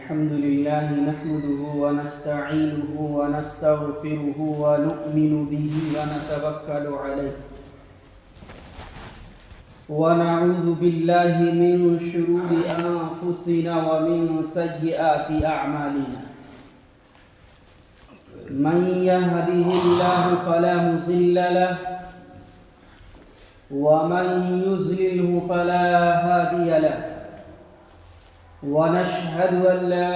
الحمد لله نحمده ونستعينه ونستغفره ونؤمن به ونتوكل عليه ونعوذ بالله من شرور أنفسنا ومن سيئات أعمالنا من يهده الله فلا مضل له ومن يضلله فلا هادي له ونشهد أن لا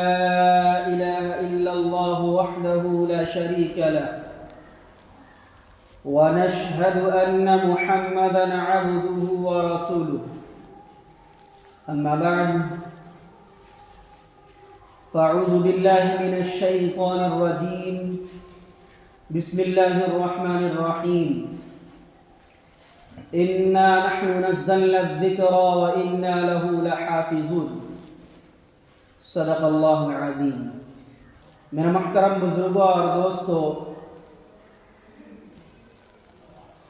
إله إلا الله وحده لا شريك له ونشهد أن محمدًا عبده ورسوله أما بعد فأعوذ بالله من الشيطان الرجيم بسم الله الرحمن الرحيم إنا نحن نزلنا الذكر وإنا له لحافظون صدق اللہ العظیم۔ میرے محترم بزرگوں اور دوستوں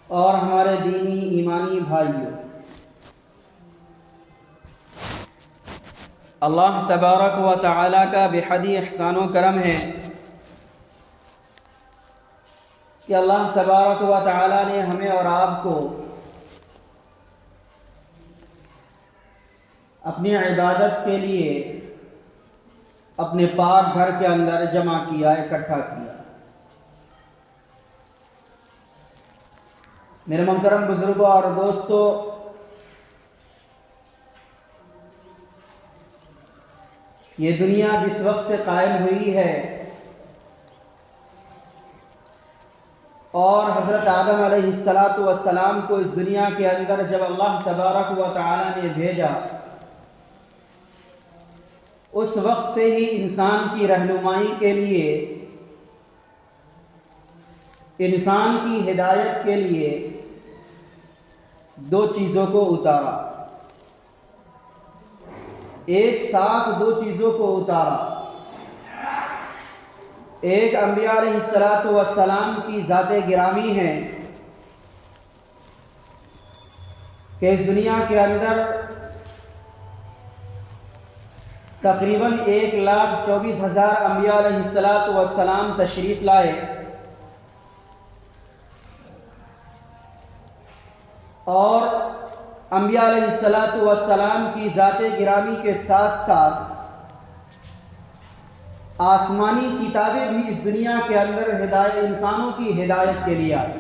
اور ہمارے دینی ایمانی بھائیوں، اللہ تبارک و تعالیٰ کا بحدی احسان و کرم ہے کہ اللہ تبارک و تعالیٰ نے ہمیں اور آپ کو اپنی عبادت کے لیے اپنے پاک گھر کے اندر جمع کیا، اکٹھا کیا۔ میرے محترم بزرگوں اور دوستوں، یہ دنیا جس وقت سے قائم ہوئی ہے اور حضرت آدم علیہ السلام کو اس دنیا کے اندر جب اللہ تبارک و تعالی نے بھیجا، اس وقت سے ہی انسان کی رہنمائی کے لیے، انسان کی ہدایت کے لیے دو چیزوں کو اتارا، ایک ساتھ دو چیزوں کو اتارا۔ ایک انبیاء علیہ السلام کی ذات گرامی ہے کہ اس دنیا کے اندر تقریباً 1,24,000 انبیاء علیہ السلام تشریف لائے، اور انبیاء علیہ السلام کی ذات گرامی کے ساتھ ساتھ آسمانی کتابیں بھی اس دنیا کے اندر انسانوں کی ہدایت کے لیے آئی۔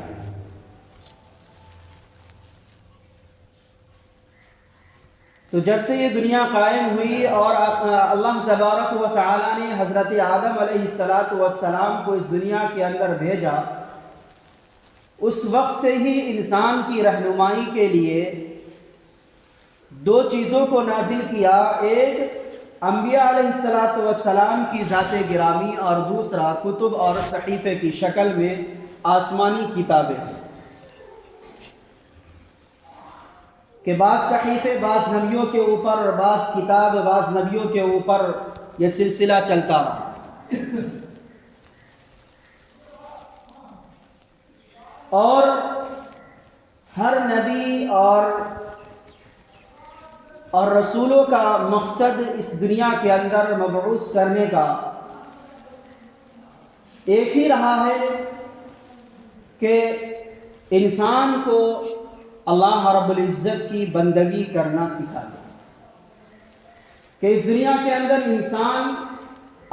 تو جب سے یہ دنیا قائم ہوئی اور اللہ تبارک و تعالی نے حضرت آدم علیہ السلام کو اس دنیا کے اندر بھیجا، اس وقت سے ہی انسان کی رہنمائی کے لیے دو چیزوں کو نازل کیا، ایک انبیاء علیہ السلام کی ذات گرامی اور دوسرا کتب اور صحیفے کی شکل میں آسمانی کتابیں، کہ بعض صحیفے بعض نبیوں کے اوپر، بعض کتاب بعض نبیوں کے اوپر یہ سلسلہ چلتا رہا۔ اور ہر نبی اور رسولوں کا مقصد اس دنیا کے اندر مبعوث کرنے کا ایک ہی رہا ہے کہ انسان کو اللہ رب العزت کی بندگی کرنا سکھائے، کہ اس دنیا کے اندر انسان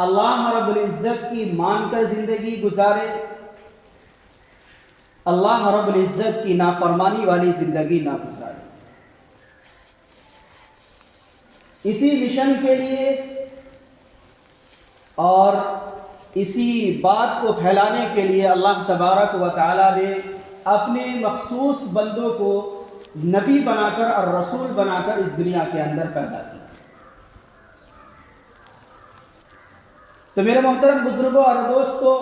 اللہ رب العزت کی مان کر زندگی گزارے، اللہ رب العزت کی نافرمانی والی زندگی نہ گزارے۔ اسی مشن کے لیے اور اسی بات کو پھیلانے کے لیے اللہ تبارک و تعالی نے اپنے مخصوص بندوں کو نبی بنا کر اور رسول بنا کر اس دنیا کے اندر پیدا کیا۔ تو میرے محترم بزرگوں اور دوستوں،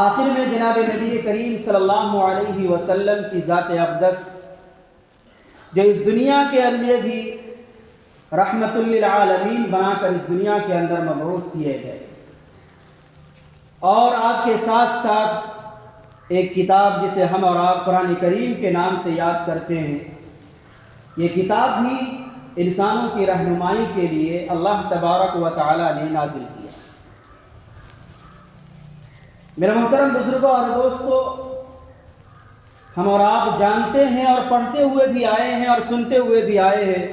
آخر میں جناب نبی کریم صلی اللہ علیہ وسلم کی ذات اقدس، جو اس دنیا کے اندر بھی رحمت للعالمین بنا کر اس دنیا کے اندر مبعوث کیے گئے، اور آپ کے ساتھ ساتھ ایک کتاب جسے ہم اور آپ قرآن کریم کے نام سے یاد کرتے ہیں، یہ کتاب بھی انسانوں کی رہنمائی کے لیے اللہ تبارک و تعالی نے نازل کیا۔ میرے محترم بزرگوں اور دوستو، ہم اور آپ جانتے ہیں اور پڑھتے ہوئے بھی آئے ہیں اور سنتے ہوئے بھی آئے ہیں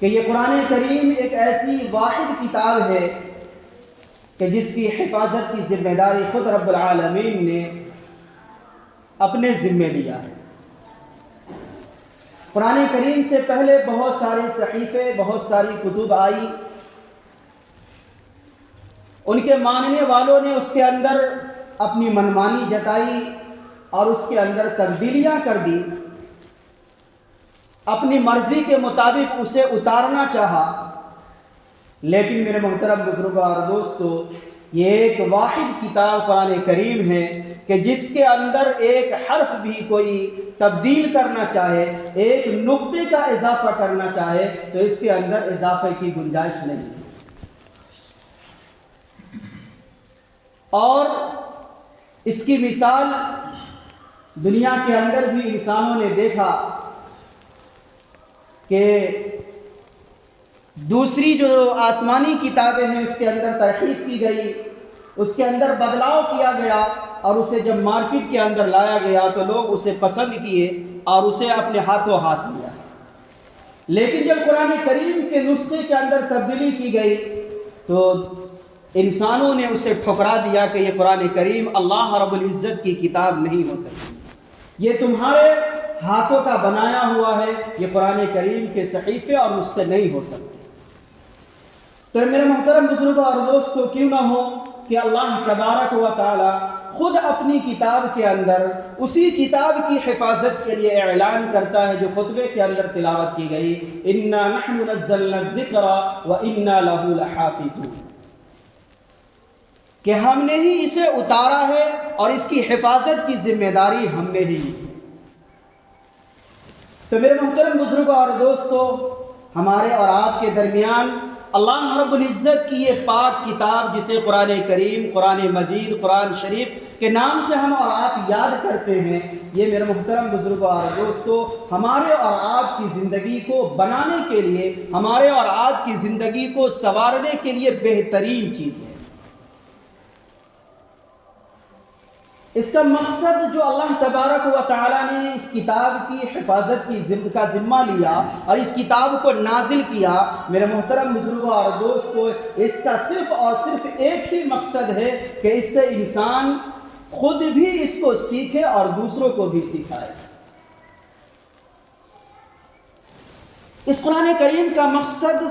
کہ یہ قرآن کریم ایک ایسی واحد کتاب ہے کہ جس کی حفاظت کی ذمہ داری خود رب العالمین نے اپنے ذمے لیا ہے۔ قرآن کریم سے پہلے بہت سارے صحیفے، بہت ساری کتب آئی، ان کے ماننے والوں نے اس کے اندر اپنی منمانی جتائی اور اس کے اندر تبدیلیاں کر دی، اپنی مرضی کے مطابق اسے اتارنا چاہا۔ لیکن میرے محترم بزرگوں اور دوستو، یہ ایک واحد کتاب قرآن کریم ہے کہ جس کے اندر ایک حرف بھی کوئی تبدیل کرنا چاہے، ایک نقطے کا اضافہ کرنا چاہے تو اس کے اندر اضافے کی گنجائش نہیں ہے۔ اور اس کی مثال دنیا کے اندر بھی انسانوں نے دیکھا کہ دوسری جو آسمانی کتابیں ہیں اس کے اندر ترقیف کی گئی، اس کے اندر بدلاؤ کیا گیا، اور اسے جب مارکیٹ کے اندر لایا گیا تو لوگ اسے پسند کیے اور اسے اپنے ہاتھوں ہاتھ لیا۔ لیکن جب قرآن کریم کے نسخے کے اندر تبدیلی کی گئی تو انسانوں نے اسے ٹھکرا دیا کہ یہ قرآن کریم اللہ رب العزت کی کتاب نہیں ہو سکتی، یہ تمہارے ہاتھوں کا بنایا ہوا ہے، یہ قرآن کریم کے صحیفے اور نسخے نہیں ہو سکتے۔ تو میرے محترم بزرگوں اور دوستو، کیوں نہ ہو کہ اللہ تبارک و تعالی خود اپنی کتاب کے اندر اسی کتاب کی حفاظت کے لیے اعلان کرتا ہے جو خطبے کے اندر تلاوت کی گئی، اِنَّا نَحْنُ نَزَّلْنَا الذِّكْرَ وَإِنَّا لَهُ لَحَافِظُونَ، کہ ہم نے ہی اسے اتارا ہے اور اس کی حفاظت کی ذمہ داری ہم نے ہی لی۔ تو میرے محترم بزرگوں اور دوستو، ہمارے اور آپ کے درمیان اللہ رب العزت کی یہ پاک کتاب جسے قرآن کریم، قرآن مجید، قرآن شریف کے نام سے ہم اور آپ یاد کرتے ہیں، یہ میرے محترم بزرگوں اور دوستو ہمارے اور آپ کی زندگی کو بنانے کے لیے، ہمارے اور آپ کی زندگی کو سنوارنے کے لیے بہترین چیز ہے۔ اس کا مقصد جو اللہ تبارک و تعالی نے اس کتاب کی حفاظت کا ذمہ لیا اور اس کتاب کو نازل کیا، میرے محترم بزرگوں اور دوستو، اس کا صرف اور صرف ایک ہی مقصد ہے کہ اس سے انسان خود بھی اس کو سیکھے اور دوسروں کو بھی سکھائے۔ اس قرآن کریم کا مقصد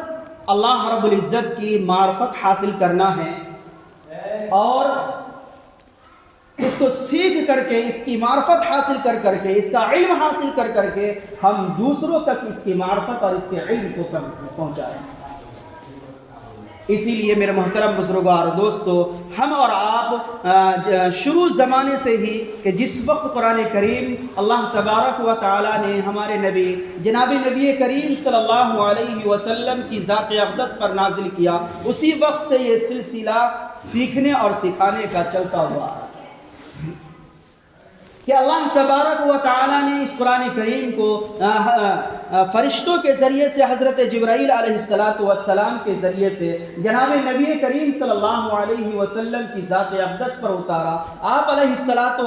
اللہ رب العزت کی معرفت حاصل کرنا ہے، اور اس کو سیکھ کر کے، اس کی معرفت حاصل کر کے، اس کا علم حاصل کر کے ہم دوسروں تک اس کی معرفت اور اس کے علم کو پہنچائیں۔ اسی لیے میرے محترم بزرگوں اور دوستو، ہم اور آپ شروع زمانے سے ہی کہ جس وقت قرآن کریم اللہ تبارک و تعالی نے ہمارے نبی جناب نبی کریم صلی اللہ علیہ وسلم کی ذات اقدس پر نازل کیا، اسی وقت سے یہ سلسلہ سیکھنے اور سکھانے کا چلتا ہوا ہے کہ اللہ تبارک و تعالی نے اس قرآن کریم کو فرشتوں کے ذریعے سے، حضرت جبرائیل علیہ السلام کے ذریعے سے جناب نبی کریم صلی اللہ علیہ وسلم کی ذات اقدس پر اتارا۔ آپ علیہ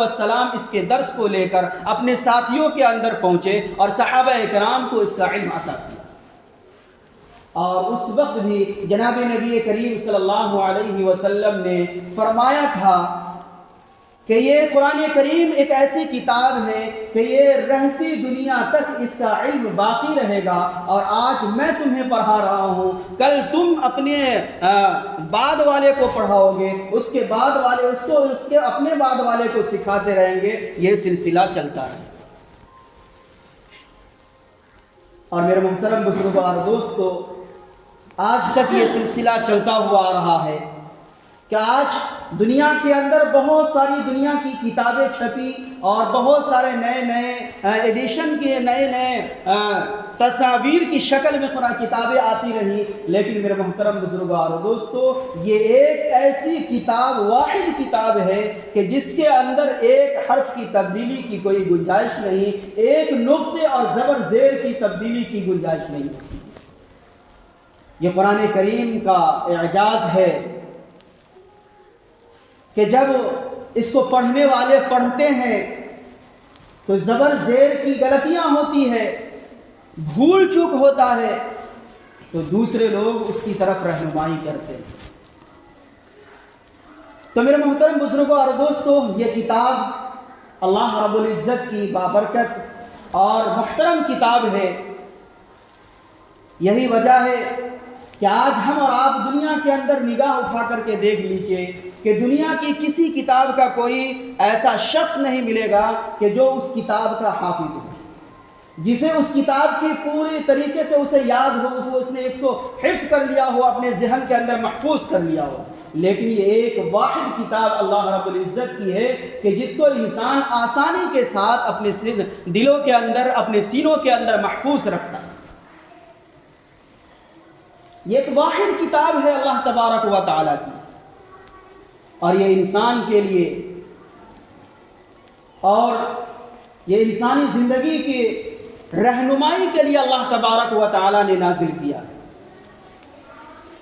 السلام اس کے درس کو لے کر اپنے ساتھیوں کے اندر پہنچے اور صحابہ کرام کو اس کا علم عطا کیا۔ اور اس وقت بھی جناب نبی کریم صلی اللہ علیہ وسلم نے فرمایا تھا کہ یہ قرآن کریم ایک ایسی کتاب ہے کہ یہ رہتی دنیا تک اس کا علم باقی رہے گا، اور آج میں تمہیں پڑھا رہا ہوں، کل تم اپنے بعد والے کو پڑھاؤ گے، اس کے بعد والے اس کو، اس کے اپنے بعد والے کو سکھاتے رہیں گے، یہ سلسلہ چلتا ہے۔ اور میرے محترم بزرگوں اور دوستو، آج تک یہ سلسلہ چلتا ہوا آ رہا ہے کہ آج دنیا کے اندر بہت ساری دنیا کی کتابیں چھپی اور بہت سارے نئے نئے ایڈیشن کے نئے تصاویر کی شکل میں قرآن کتابیں آتی رہیں، لیکن میرے محترم بزرگوں اور دوستو، یہ ایک ایسی کتاب، واحد کتاب ہے کہ جس کے اندر ایک حرف کی تبدیلی کی کوئی گنجائش نہیں، ایک نقطے اور زبر زیر کی تبدیلی کی گنجائش نہیں ہوتی۔ یہ قرآن کریم کا اعجاز ہے کہ جب اس کو پڑھنے والے پڑھتے ہیں تو زبر زیر کی غلطیاں ہوتی ہے، بھول چوک ہوتا ہے، تو دوسرے لوگ اس کی طرف رہنمائی کرتے ہیں۔ تو میرے محترم بزرگوں اور دوستو، یہ کتاب اللہ رب العزت کی بابرکت اور محترم کتاب ہے۔ یہی وجہ ہے کہ آج ہم اور آپ دنیا کے اندر نگاہ اٹھا کر کے دیکھ لیجئے کہ دنیا کی کسی کتاب کا کوئی ایسا شخص نہیں ملے گا کہ جو اس کتاب کا حافظ ہو، جسے اس کتاب کی پوری طریقے سے اسے یاد ہو، اس نے اس کو حفظ کر لیا ہو، اپنے ذہن کے اندر محفوظ کر لیا ہو۔ لیکن یہ ایک واحد کتاب اللہ رب العزت کی ہے کہ جس کو انسان آسانی کے ساتھ اپنے دلوں کے اندر، اپنے سینوں کے اندر محفوظ رکھتا ہے۔ یہ ایک واحد کتاب ہے اللہ تبارک و تعالیٰ کی، اور یہ انسان کے لیے اور یہ انسانی زندگی کی رہنمائی کے لیے اللہ تبارک و تعالیٰ نے نازل کیا۔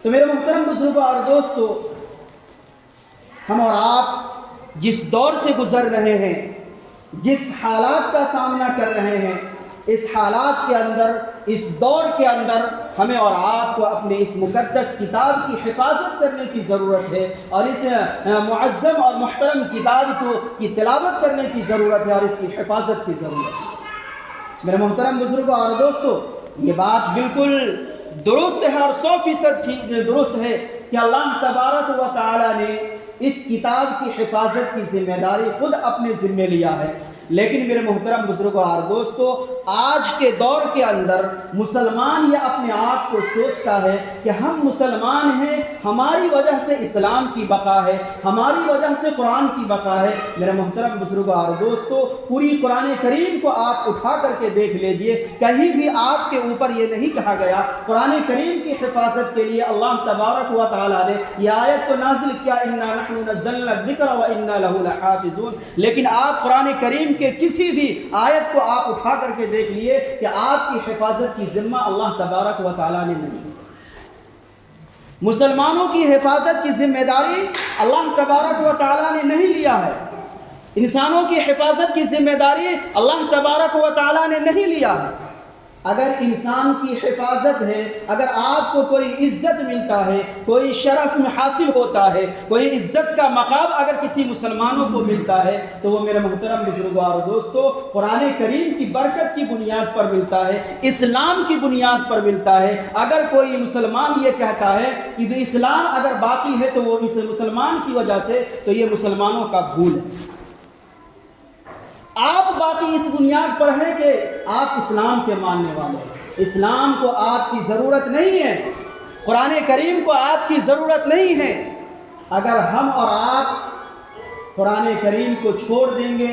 تو میرے محترم بزرگوں اور دوستو، ہم اور آپ جس دور سے گزر رہے ہیں، جس حالات کا سامنا کر رہے ہیں، اس حالات کے اندر، اس دور کے اندر ہمیں اور آپ کو اپنے اس مقدس کتاب کی حفاظت کرنے کی ضرورت ہے، اور اس معظم اور محترم کتاب کی تلاوت کرنے کی ضرورت ہے، اور اس کی حفاظت کی ضرورت ہے۔ میرے محترم بزرگوں اور دوستو، یہ بات بالکل درست ہے اور 100% درست ہے کہ اللہ تبارک و تعالیٰ نے اس کتاب کی حفاظت کی ذمہ داری خود اپنے ذمے لیا ہے۔ لیکن میرے محترم بزرگوں اور دوستو، آج کے دور کے اندر مسلمان یہ اپنے آپ کو سوچتا ہے کہ ہم مسلمان ہیں، ہماری وجہ سے اسلام کی بقا ہے، ہماری وجہ سے قرآن کی بقا ہے۔ میرے محترم بزرگوں اور دوستو، پوری قرآن کریم کو آپ اٹھا کر کے دیکھ لیجئے، کہیں بھی آپ کے اوپر یہ نہیں کہا گیا۔ قرآن کریم کی حفاظت کے لیے اللہ تبارک و تعالیٰ نے یہ آیت تو نازل کیا، اِنَّا نَحْنُ نَزَّلْنَا الذِّكْرَ وَإِنَّا لَهُ لَحَافِظُونَ، لیکن آپ قرآن کریم کہ کسی بھی آیت کو آپ اٹھا کر کے دیکھ لیے کہ آپ کی حفاظت کی ذمہ اللہ تبارک و تعالیٰ نے نہیں لی۔ مسلمانوں کی حفاظت کی ذمہ داری اللہ تبارک و تعالیٰ نے نہیں لیا ہے، انسانوں کی حفاظت کی ذمہ داری اللہ تبارک و تعالیٰ نے نہیں لیا ہے۔ اگر انسان کی حفاظت ہے، اگر آپ کو کوئی عزت ملتا ہے، کوئی شرف حاصل ہوتا ہے، کوئی عزت کا مقام اگر کسی مسلمانوں کو ملتا ہے، تو وہ میرے محترم بزرگوں اور دوستو قرآن کریم کی برکت کی بنیاد پر ملتا ہے، اسلام کی بنیاد پر ملتا ہے۔ اگر کوئی مسلمان یہ کہتا ہے کہ جو اسلام اگر باقی ہے تو وہ مسلمان کی وجہ سے، تو یہ مسلمانوں کا بھول ہے۔ آپ باقی اس بنیاد پر ہیں کہ آپ اسلام کے ماننے والے ہیں، اسلام کو آپ کی ضرورت نہیں ہے، قرآن کریم کو آپ کی ضرورت نہیں ہے۔ اگر ہم اور آپ قرآن کریم کو چھوڑ دیں گے،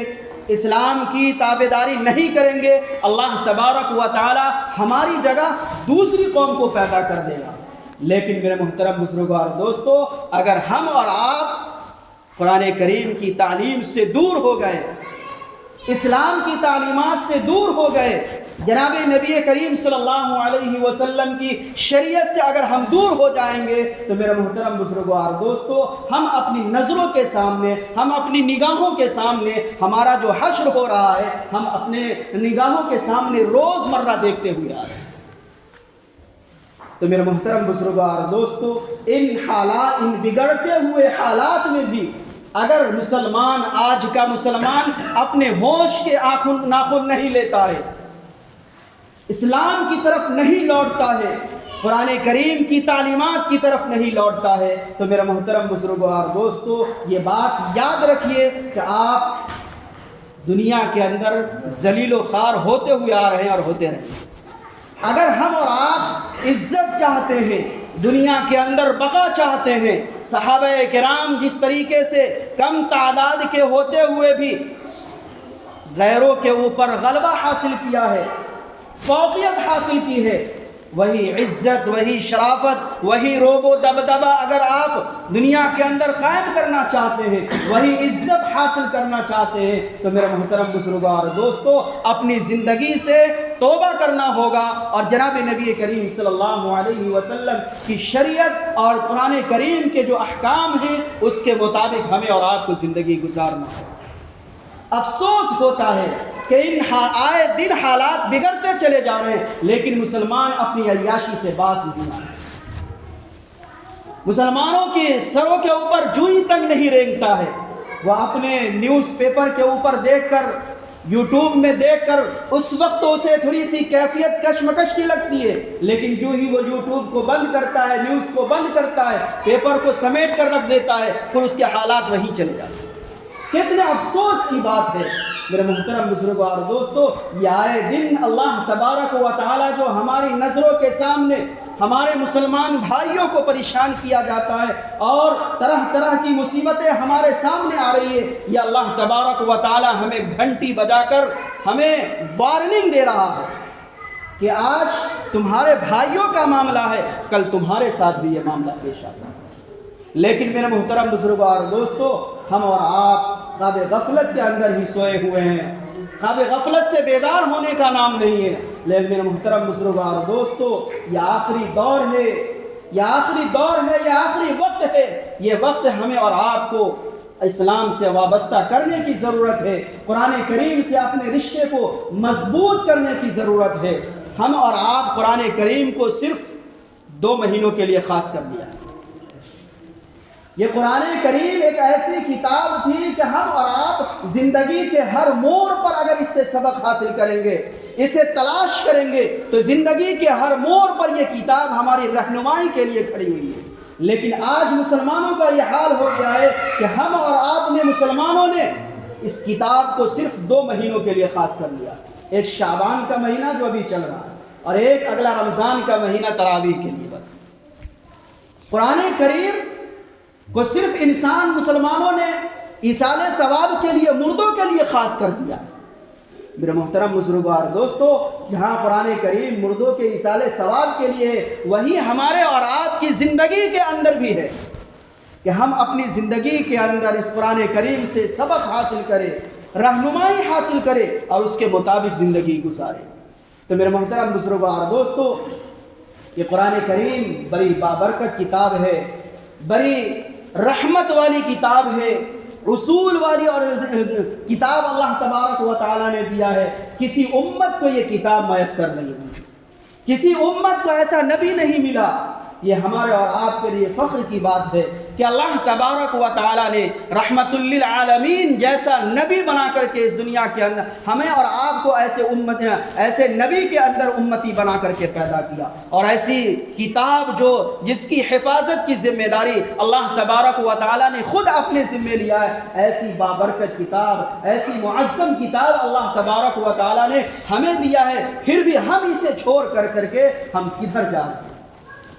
اسلام کی تابعداری نہیں کریں گے، اللہ تبارک و تعالی ہماری جگہ دوسری قوم کو پیدا کر دے گا۔ لیکن میرے محترم بزرگوں اور دوستو، اگر ہم اور آپ قرآن کریم کی تعلیم سے دور ہو گئے، اسلام کی تعلیمات سے دور ہو گئے، جناب نبی کریم صلی اللہ علیہ وسلم کی شریعت سے اگر ہم دور ہو جائیں گے، تو میرے محترم بزرگوں اور دوستو، ہم اپنی نظروں کے سامنے، ہم اپنی نگاہوں کے سامنے ہمارا جو حشر ہو رہا ہے، ہم اپنے نگاہوں کے سامنے روز مرہ دیکھتے ہوئے آ رہے ہیں۔ تو میرے محترم بزرگوں اور دوستو، ان بگڑتے ہوئے حالات میں بھی اگر مسلمان، آج کا مسلمان اپنے ہوش کے ناخن نہیں لیتا ہے، اسلام کی طرف نہیں لوٹتا ہے، قرآن کریم کی تعلیمات کی طرف نہیں لوٹتا ہے، تو میرا محترم بزرگوں اور دوستو، یہ بات یاد رکھیے کہ آپ دنیا کے اندر ذلیل و خوار ہوتے ہوئے آ رہے ہیں اور ہوتے رہیں۔ اگر ہم اور آپ عزت چاہتے ہیں، دنیا کے اندر بقا چاہتے ہیں۔ صحابہ کرام جس طریقے سے کم تعداد کے ہوتے ہوئے بھی غیروں کے اوپر غلبہ حاصل کیا ہے، فوقیت حاصل کی ہے، وہی عزت، وہی شرافت، وہی روب و دبدبہ اگر آپ دنیا کے اندر قائم کرنا چاہتے ہیں، وہی عزت حاصل کرنا چاہتے ہیں، تو میرے محترم بزرگار دوستو اپنی زندگی سے توبہ کرنا ہوگا اور جناب نبی کریم صلی اللہ علیہ وسلم کی شریعت اور قرآن کریم کے جو احکام ہیں اس کے مطابق ہمیں اور آپ کو زندگی گزارنا ہوگا۔ افسوس ہوتا ہے کہ آئے دن حالات بگڑتے چلے جا رہے ہیں، لیکن مسلمان اپنی عیاشی سے باز نہیں آ رہے۔ مسلمانوں کے سروں کے اوپر جوئی تک نہیں رینگتا ہے، وہ اپنے نیوز پیپر کے اوپر دیکھ کر، یوٹیوب میں دیکھ کر اس وقت تو اسے تھوڑی سی کیفیت کشمکش کی لگتی ہے، لیکن جو ہی وہ یوٹیوب کو بند کرتا ہے، نیوز کو بند کرتا ہے، پیپر کو سمیٹ کر رکھ دیتا ہے، پھر اس کے حالات وہیں چلے جاتے ہیں۔ کتنے افسوس کی بات ہے میرے محترم بزرگوں اور دوستو، یہ آئے دن اللہ تبارک و تعالی جو ہماری نظروں کے سامنے ہمارے مسلمان بھائیوں کو پریشان کیا جاتا ہے اور طرح طرح کی مصیبتیں ہمارے سامنے آ رہی ہے، یہ اللہ تبارک و تعالی ہمیں گھنٹی بجا کر ہمیں وارننگ دے رہا ہے کہ آج تمہارے بھائیوں کا معاملہ ہے، کل تمہارے ساتھ بھی یہ معاملہ پیش آتا ہے۔ لیکن میرے محترم بزرگوں اور دوستو، ہم اور آپ خواب غفلت کے اندر ہی سوئے ہوئے ہیں، خواب غفلت سے بیدار ہونے کا نام نہیں ہے۔ لیکن میرے محترم بزرگوں اور دوستو، یہ آخری دور ہے، یہ آخری دور ہے، یہ آخری وقت ہے، یہ وقت ہمیں اور آپ کو اسلام سے وابستہ کرنے کی ضرورت ہے، قرآن کریم سے اپنے رشتے کو مضبوط کرنے کی ضرورت ہے۔ ہم اور آپ قرآن کریم کو صرف 2 مہینوں کے لیے خاص کر دیا ہے۔ یہ قرآن کریم ایک ایسی کتاب تھی کہ ہم اور آپ زندگی کے ہر موڑ پر اگر اس سے سبق حاصل کریں گے، اسے تلاش کریں گے، تو زندگی کے ہر موڑ پر یہ کتاب ہماری رہنمائی کے لیے کھڑی ہوئی ہے۔ لیکن آج مسلمانوں کا یہ حال ہو گیا ہے کہ ہم اور آپ نے، مسلمانوں نے اس کتاب کو صرف 2 مہینوں کے لیے خاص کر لیا، ایک شعبان کا مہینہ جو ابھی چل رہا ہے اور ایک اگلا رمضان کا مہینہ تراویح کے لیے۔ بس قرآن کریم کو صرف انسان مسلمانوں نے ایصال ثواب کے لیے، مردوں کے لیے خاص کر دیا۔ میرے محترم بزرگوار دوستو، جہاں قرآن کریم مردوں کے ایصال ثواب کے لیے ہے، وہی ہمارے اور آپ کی زندگی کے اندر بھی ہے کہ ہم اپنی زندگی کے اندر اس قرآن کریم سے سبق حاصل کریں، رہنمائی حاصل کریں اور اس کے مطابق زندگی گزاریں۔ تو میرے محترم بزرگوار دوستو، یہ قرآن کریم بڑی بابرکت کتاب ہے، بڑی رحمت والی کتاب ہے، اصول والی اور کتاب اللہ تبارک و تعالیٰ نے دیا ہے۔ کسی امت کو یہ کتاب میسر نہیں ہوئی، کسی امت کو ایسا نبی نہیں ملا۔ یہ ہمارے اور آپ کے لیے فخر کی بات ہے کہ اللہ تبارک و تعالیٰ نے رحمت للعالمین جیسا نبی بنا کر کے اس دنیا کے اندر ہمیں اور آپ کو ایسے نبی کے اندر امتی بنا کر کے پیدا کیا، اور ایسی کتاب جس کی حفاظت کی ذمہ داری اللہ تبارک و تعالیٰ نے خود اپنے ذمہ لیا ہے، ایسی بابرکت کتاب، ایسی معظم کتاب اللہ تبارک و تعالیٰ نے ہمیں دیا ہے، پھر بھی ہم اسے چھوڑ کر کے ہم کدھر جا رہے ہیں۔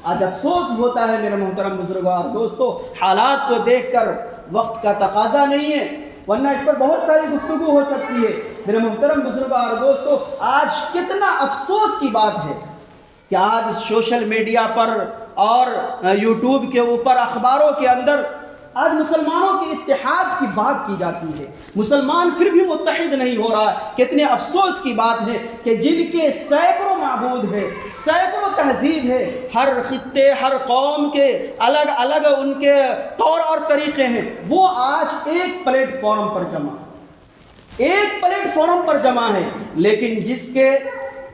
آج افسوس ہوتا ہے میرے محترم بزرگوں اور دوستو، حالات کو دیکھ کر وقت کا تقاضا نہیں ہے، ورنہ اس پر بہت ساری گفتگو ہو سکتی ہے۔ میرے محترم بزرگوں اور دوستو، آج کتنا افسوس کی بات ہے کہ آج سوشل میڈیا پر اور یوٹیوب کے اوپر، اخباروں کے اندر آج مسلمانوں کے اتحاد کی بات کی جاتی ہے، مسلمان پھر بھی متحد نہیں ہو رہا ہے۔ کتنے افسوس کی بات ہے کہ جن کے سینکڑوں معبود ہے، سینکڑوں تہذیب ہے، ہر خطے، ہر قوم کے الگ الگ ان کے طور اور طریقے ہیں، وہ آج ایک پلیٹ فارم پر جمع ہے، لیکن جس کے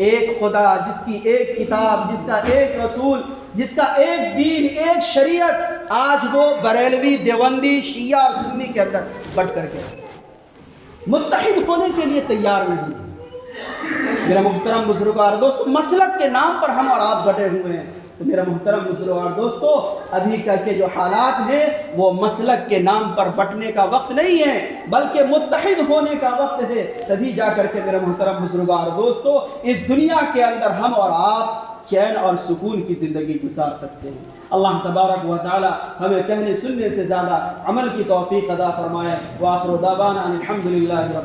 ایک خدا، جس کی ایک کتاب، جس کا ایک رسول، جس کا ایک دین، ایک شریعت، آج وہ بریلوی، دیوبندی، شیعہ اور سنی کے اندر بٹ کر کے متحد ہونے کے لیے تیار نہیں۔ میرا محترم بزرگوں اور دوستو، مسلک کے نام پر ہم اور آپ بٹے ہوئے ہیں۔ تو میرا محترم بزرگوں اور دوستو، ابھی کے جو حالات ہیں وہ مسلک کے نام پر بٹنے کا وقت نہیں ہے، بلکہ متحد ہونے کا وقت ہے۔ تبھی جا کر کے میرے محترم بزرگوں اور دوستو، اس دنیا کے اندر ہم اور آپ چین اور سکون کی زندگی گزار سکتے ہیں۔ اللہ تبارک و تعالی ہمیں کہنے سننے سے زیادہ عمل کی توفیق عطا فرمائے۔ وآخر دعوانا ان الحمد للہ رب